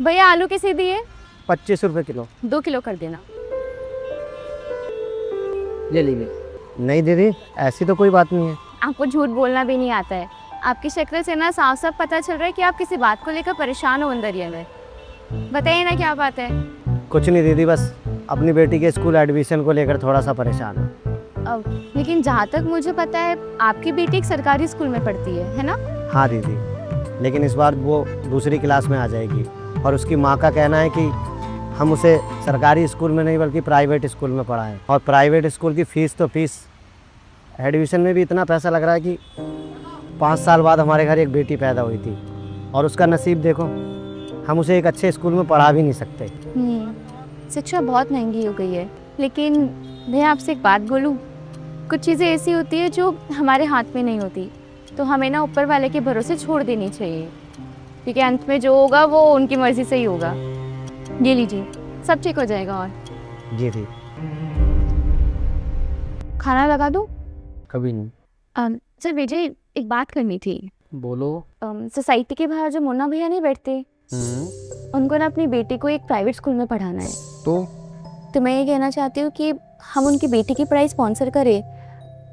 भैया आलू कैसे दिए? 25 रुपये किलो। 2 किलो कर देना। ले लीजिए। नहीं दीदी, ऐसी तो कोई बात नहीं है। आपको झूठ बोलना भी नहीं आता है। आपकी शक्ल से ना साफ साफ पता चल रहा है कि आप किसी बात को लेकर परेशान हो अंदर ही अंदर। बताइए ना क्या बात है। कुछ नहीं दीदी, बस अपनी बेटी के स्कूल एडमिशन को लेकर थोड़ा सा परेशान हूँ। लेकिन जहाँ तक मुझे पता है आपकी बेटी एक सरकारी स्कूल में पढ़ती है ना? हाँ दीदी, लेकिन इस बार वो दूसरी क्लास में आ जाएगी और उसकी माँ का कहना है कि हम उसे सरकारी स्कूल में नहीं बल्कि प्राइवेट स्कूल में पढ़ाएं। और प्राइवेट स्कूल की फ़ीस तो फीस, एडमिशन में भी इतना पैसा लग रहा है कि 5 साल बाद हमारे घर एक बेटी पैदा हुई थी और उसका नसीब देखो, हम उसे एक अच्छे स्कूल में पढ़ा भी नहीं सकते। शिक्षा बहुत महंगी हो गई है। लेकिन मैं आपसे एक बात बोलूं, कुछ चीज़ें ऐसी होती है जो हमारे हाथ में नहीं होती, तो हमें ना ऊपर वाले के भरोसे छोड़ देनी चाहिए, क्योंकि अंत में जो होगा वो उनकी मर्ज़ी से ही होगा। ये लीजिए, सब ठीक हो जाएगा। और जी थी। खाना लगा दूं? कभी नहीं। सर विजय, एक बात करनी थी। बोलो। सोसाइटी के बाहर जो मुन्ना भैया नहीं बैठते, उनको ना अपनी बेटी को एक प्राइवेट स्कूल में पढ़ाना है। तो मैं ये कहना चाहती हूँ कि हम उनकी बेटी की पढ़ाई स्पॉन्सर करें।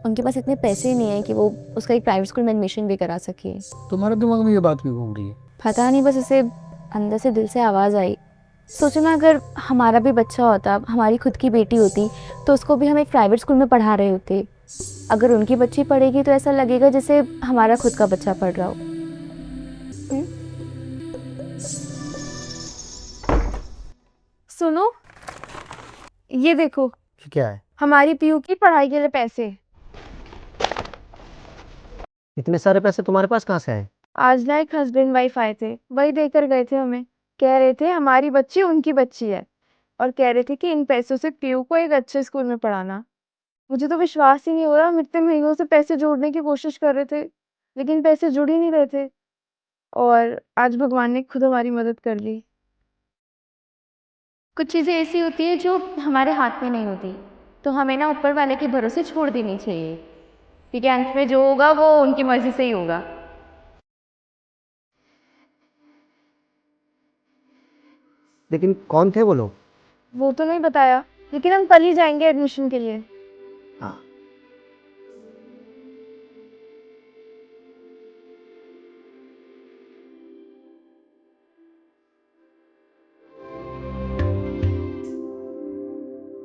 उनके पास इतने पैसे नहीं है कि वो उसका एक प्राइवेट स्कूल में एडमिशन भी करा सके। तुम्हारे दिमाग में ये बात क्यों घूम रही है? पता नहीं, बस उसे अंदर से दिल से आवाज़ आई। सोचो ना, अगर हमारा भी बच्चा होता, हमारी खुद की बेटी होती, तो उसको भी हम एक प्राइवेट स्कूल में पढ़ा रहे होते। अगर उनकी बच्ची पढ़ेगी तो ऐसा लगेगा जैसे हमारा खुद का बच्चा पढ़ रहा हो। सुनो, ये देखो, क्या है? हमारी पीयू की पढ़ाई के लिए पैसे। इतने सारे पैसे तुम्हारे पास कहाँ से आए? आज ना एक हस्बैंड वाइफ आए थे, वही देकर गए थे हमें। कह रहे थे हमारी बच्ची उनकी बच्ची है, और कह रहे थे कि इन पैसों से पीयू को एक अच्छे स्कूल में पढ़ाना। मुझे तो विश्वास ही नहीं हो रहा, हम इतने महीनों से पैसे जोड़ने की कोशिश कर रहे थे, लेकिन पैसे जुड़ ही नहीं रहे थे। और आज भगवान ने खुद हमारी मदद कर ली। कुछ चीज़ें ऐसी होती है जो हमारे हाथ में नहीं होती, तो हमें ना ऊपर वाले के भरोसे छोड़ देनी चाहिए, क्योंकि अंत में जो होगा वो उनकी मर्जी से ही होगा। लेकिन कौन थे वो लोग? वो तो नहीं बताया, लेकिन हम कल ही जाएंगे एडमिशन के लिए। हाँ,